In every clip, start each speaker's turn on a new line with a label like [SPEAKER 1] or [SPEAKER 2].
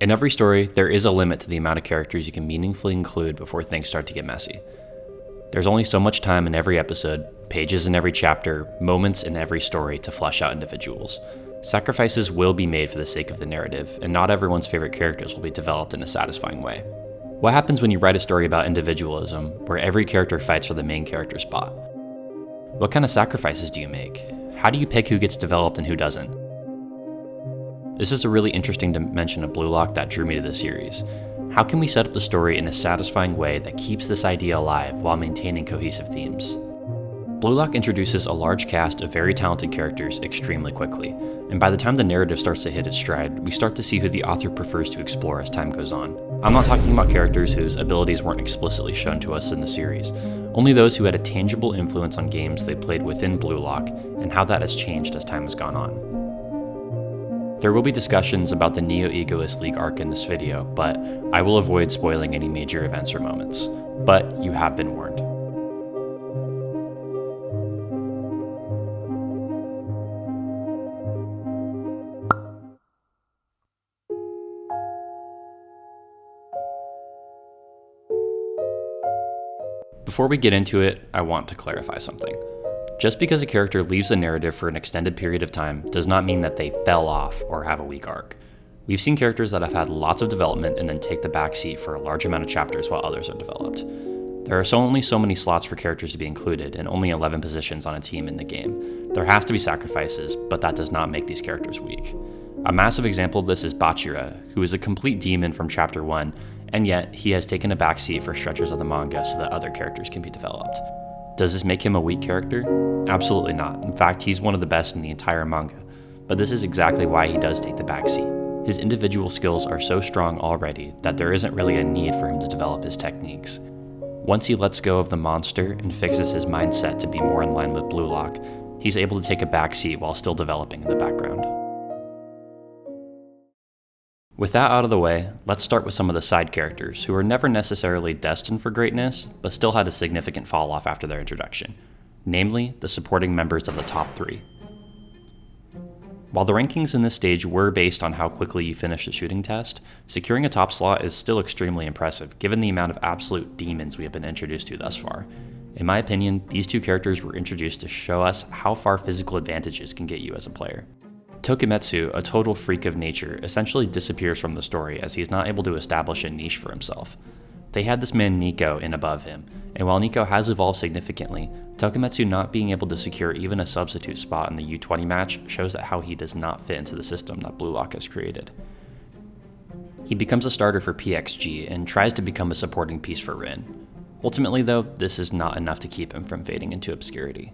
[SPEAKER 1] In every story, there is a limit to the amount of characters you can meaningfully include before things start to get messy. There's only so much time in every episode, pages in every chapter, moments in every story to flesh out individuals. Sacrifices will be made for the sake of the narrative, and not everyone's favorite characters will be developed in a satisfying way. What happens when you write a story about individualism, where every character fights for the main character spot? What kind of sacrifices do you make? How do you pick who gets developed and who doesn't? This is a really interesting dimension of Blue Lock that drew me to the series. How can we set up the story in a satisfying way that keeps this idea alive while maintaining cohesive themes? Blue Lock introduces a large cast of very talented characters extremely quickly, and by the time the narrative starts to hit its stride, we start to see who the author prefers to explore as time goes on. I'm not talking about characters whose abilities weren't explicitly shown to us in the series, only those who had a tangible influence on games they played within Blue Lock and how that has changed as time has gone on. There will be discussions about the Neo-Egoist League arc in this video, but I will avoid spoiling any major events or moments. But you have been warned. Before we get into it, I want to clarify something. Just because a character leaves the narrative for an extended period of time does not mean that they fell off or have a weak arc. We've seen characters that have had lots of development and then take the backseat for a large amount of chapters while others are developed. There are only so many slots for characters to be included and only 11 positions on a team in the game. There has to be sacrifices, but that does not make these characters weak. A massive example of this is Bachira, who is a complete demon from chapter 1, and yet he has taken a backseat for stretches of the manga so that other characters can be developed. Does this make him a weak character? Absolutely not. In fact, he's one of the best in the entire manga. But this is exactly why he does take the backseat. His individual skills are so strong already that there isn't really a need for him to develop his techniques. Once he lets go of the monster and fixes his mindset to be more in line with Blue Lock, he's able to take a backseat while still developing in the background. With that out of the way, let's start with some of the side characters who were never necessarily destined for greatness, but still had a significant fall off after their introduction, namely the supporting members of the top 3. While the rankings in this stage were based on how quickly you finish the shooting test, securing a top slot is still extremely impressive given the amount of absolute demons we have been introduced to thus far. In my opinion, these two characters were introduced to show us how far physical advantages can get you as a player. Tokimetsu, a total freak of nature, essentially disappears from the story as he is not able to establish a niche for himself. They had this man Nico in above him, and while Nico has evolved significantly, Tokimetsu not being able to secure even a substitute spot in the U20 match shows that how he does not fit into the system that Blue Lock has created. He becomes a starter for PXG and tries to become a supporting piece for Rin. Ultimately though, this is not enough to keep him from fading into obscurity.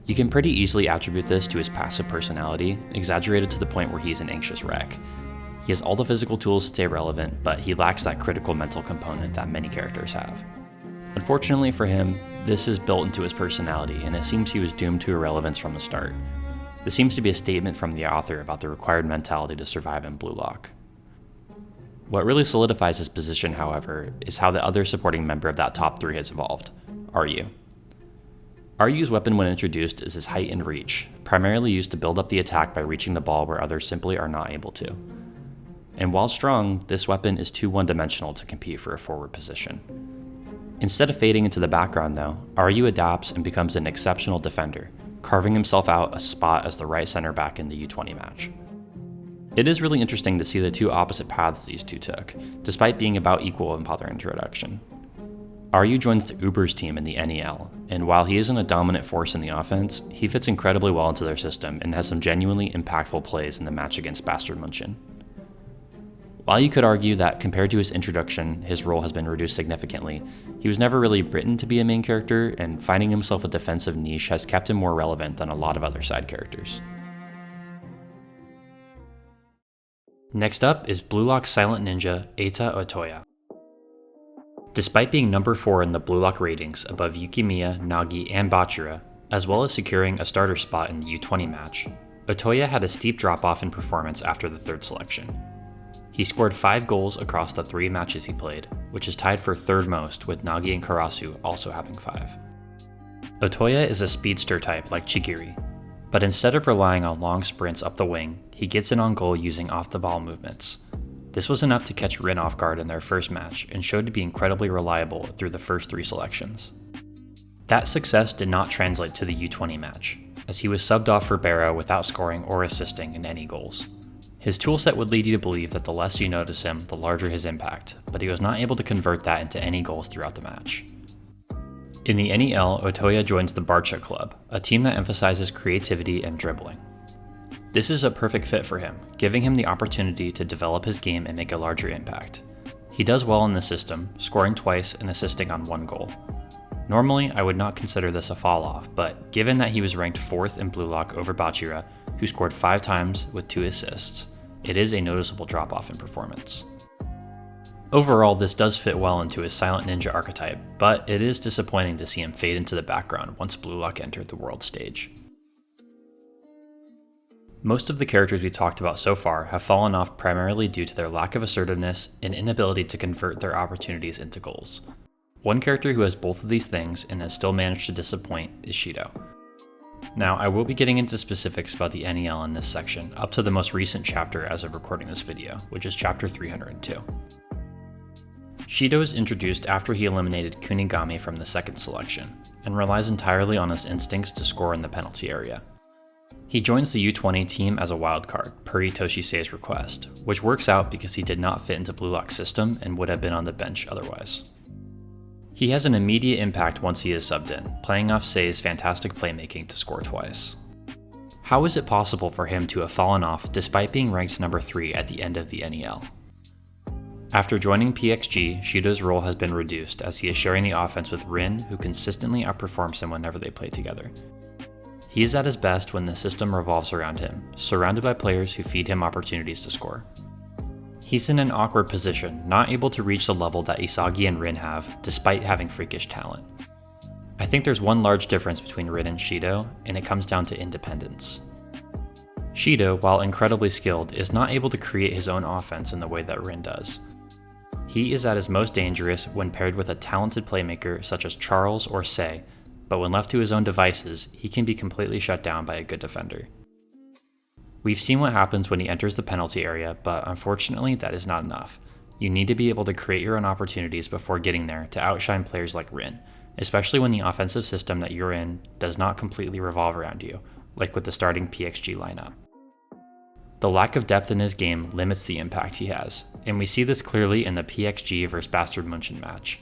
[SPEAKER 1] You can pretty easily attribute this to his passive personality, exaggerated to the point where he's an anxious wreck. He has all the physical tools to stay relevant, but he lacks that critical mental component that many characters have. Unfortunately for him, this is built into his personality, and it seems he was doomed to irrelevance from the start. This seems to be a statement from the author about the required mentality to survive in Blue Lock. What really solidifies his position, however, is how the other supporting member of that top 3 has evolved, Ryu. Ryu's weapon when introduced is his height and reach, primarily used to build up the attack by reaching the ball where others simply are not able to. And while strong, this weapon is too one-dimensional to compete for a forward position. Instead of fading into the background though, Ryu adapts and becomes an exceptional defender, carving himself out a spot as the right center back in the U20 match. It is really interesting to see the two opposite paths these two took, despite being about equal upon their introduction. Ryu joins the Ubers team in the NEL, and while he isn't a dominant force in the offense, he fits incredibly well into their system and has some genuinely impactful plays in the match against Bastard Munchen. While you could argue that compared to his introduction, his role has been reduced significantly, he was never really written to be a main character, and finding himself a defensive niche has kept him more relevant than a lot of other side characters. Next up is Blue Lock's silent ninja, Eita Otoya. Despite being number 4 in the Blue Lock ratings above Yukimiya, Nagi, and Bachira, as well as securing a starter spot in the U20 match, Otoya had a steep drop-off in performance after the 3rd selection. He scored 5 goals across the 3 matches he played, which is tied for 3rd most with Nagi and Karasu also having 5. Otoya is a speedster type like Chigiri, but instead of relying on long sprints up the wing, he gets in on goal using off-the-ball movements. This was enough to catch Rin off guard in their first match and showed to be incredibly reliable through the first 3 selections. That success did not translate to the U20 match, as he was subbed off for Barrow without scoring or assisting in any goals. His toolset would lead you to believe that the less you notice him, the larger his impact, but he was not able to convert that into any goals throughout the match. In the NEL, Otoya joins the Barca Club, a team that emphasizes creativity and dribbling. This is a perfect fit for him, giving him the opportunity to develop his game and make a larger impact. He does well in the system, scoring twice and assisting on 1 goal. Normally, I would not consider this a fall off, but given that he was ranked 4th in Blue Lock over Bachira, who scored 5 times with 2 assists, it is a noticeable drop off in performance. Overall, this does fit well into his Silent Ninja archetype, but it is disappointing to see him fade into the background once Blue Lock entered the world stage. Most of the characters we talked about so far have fallen off primarily due to their lack of assertiveness and inability to convert their opportunities into goals. One character who has both of these things and has still managed to disappoint is Shido. Now, I will be getting into specifics about the NEL in this section, up to the most recent chapter as of recording this video, which is chapter 302. Shido is introduced after he eliminated Kunigami from the 2nd selection, and relies entirely on his instincts to score in the penalty area. He joins the U20 team as a wildcard, per Itoshise's request, which works out because he did not fit into Blue Lock's system and would have been on the bench otherwise. He has an immediate impact once he is subbed in, playing off Sei's fantastic playmaking to score twice. How is it possible for him to have fallen off despite being ranked number 3 at the end of the NEL? After joining PXG, Shido's role has been reduced as he is sharing the offense with Rin, who consistently outperforms him whenever they play together. He is at his best when the system revolves around him, surrounded by players who feed him opportunities to score. He's in an awkward position, not able to reach the level that Isagi and Rin have, despite having freakish talent. I think there's one large difference between Rin and Shido, and it comes down to independence. Shido, while incredibly skilled, is not able to create his own offense in the way that Rin does. He is at his most dangerous when paired with a talented playmaker such as Charles or Sei, but when left to his own devices, he can be completely shut down by a good defender. We've seen what happens when he enters the penalty area, but unfortunately that is not enough. You need to be able to create your own opportunities before getting there to outshine players like Rin, especially when the offensive system that you're in does not completely revolve around you, like with the starting PXG lineup. The lack of depth in his game limits the impact he has, and we see this clearly in the PXG vs Bastard Munchen match.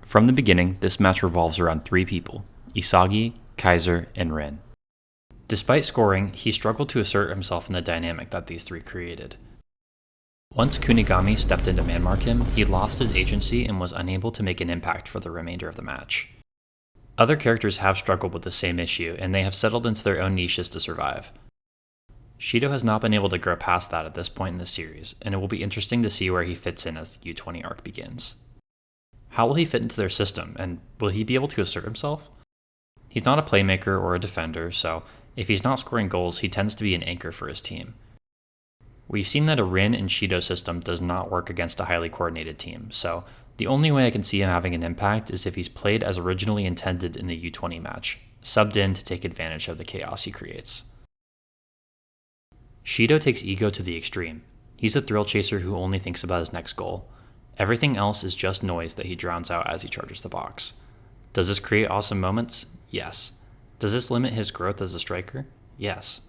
[SPEAKER 1] From the beginning, this match revolves around 3 people, Isagi, Kaiser, and Rin. Despite scoring, he struggled to assert himself in the dynamic that these 3 created. Once Kunigami stepped in to man-mark him, he lost his agency and was unable to make an impact for the remainder of the match. Other characters have struggled with the same issue, and they have settled into their own niches to survive. Shido has not been able to grow past that at this point in the series, and it will be interesting to see where he fits in as the U20 arc begins. How will he fit into their system, and will he be able to assert himself? He's not a playmaker or a defender, so if he's not scoring goals, he tends to be an anchor for his team. We've seen that a Rin and Shido system does not work against a highly coordinated team, so the only way I can see him having an impact is if he's played as originally intended in the U20 match, subbed in to take advantage of the chaos he creates. Shido takes ego to the extreme. He's a thrill chaser who only thinks about his next goal. Everything else is just noise that he drowns out as he charges the box. Does this create awesome moments? Yes. Does this limit his growth as a striker? Yes.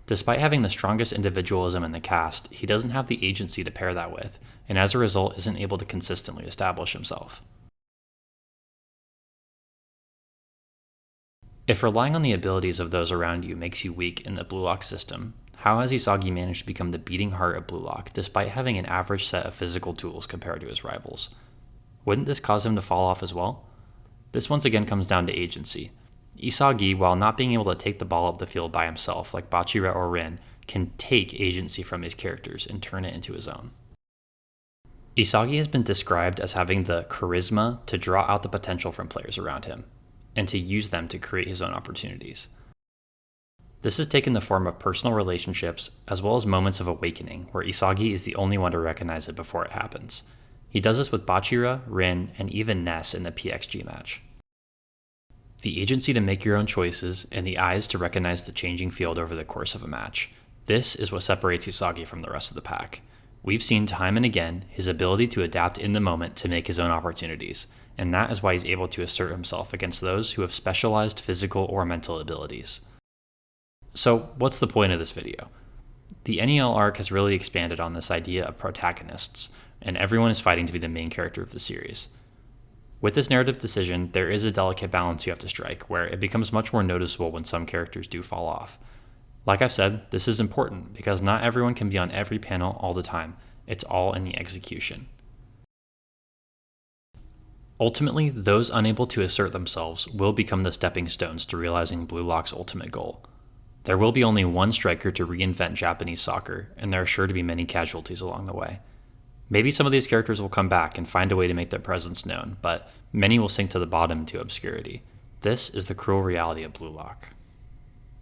[SPEAKER 1] Despite having the strongest individualism in the cast, he doesn't have the agency to pair that with, and as a result isn't able to consistently establish himself. If relying on the abilities of those around you makes you weak in the Blue Lock system, how has Isagi managed to become the beating heart of Blue Lock despite having an average set of physical tools compared to his rivals? Wouldn't this cause him to fall off as well? This once again comes down to agency. Isagi, while not being able to take the ball up the field by himself like Bachira or Rin, can take agency from his characters and turn it into his own. Isagi has been described as having the charisma to draw out the potential from players around him, and to use them to create his own opportunities. This has taken the form of personal relationships as well as moments of awakening where Isagi is the only one to recognize it before it happens. He does this with Bachira, Rin, and even Ness in the PXG match. The agency to make your own choices and the eyes to recognize the changing field over the course of a match. This is what separates Isagi from the rest of the pack. We've seen time and again his ability to adapt in the moment to make his own opportunities, and that is why he's able to assert himself against those who have specialized physical or mental abilities. So, what's the point of this video? The NEL arc has really expanded on this idea of protagonists, and everyone is fighting to be the main character of the series. With this narrative decision, there is a delicate balance you have to strike, where it becomes much more noticeable when some characters do fall off. Like I've said, this is important because not everyone can be on every panel all the time. It's all in the execution. Ultimately, those unable to assert themselves will become the stepping stones to realizing Blue Lock's ultimate goal. There will be only one striker to reinvent Japanese soccer, and there are sure to be many casualties along the way. Maybe some of these characters will come back and find a way to make their presence known, but many will sink to the bottom into obscurity. This is the cruel reality of Blue Lock.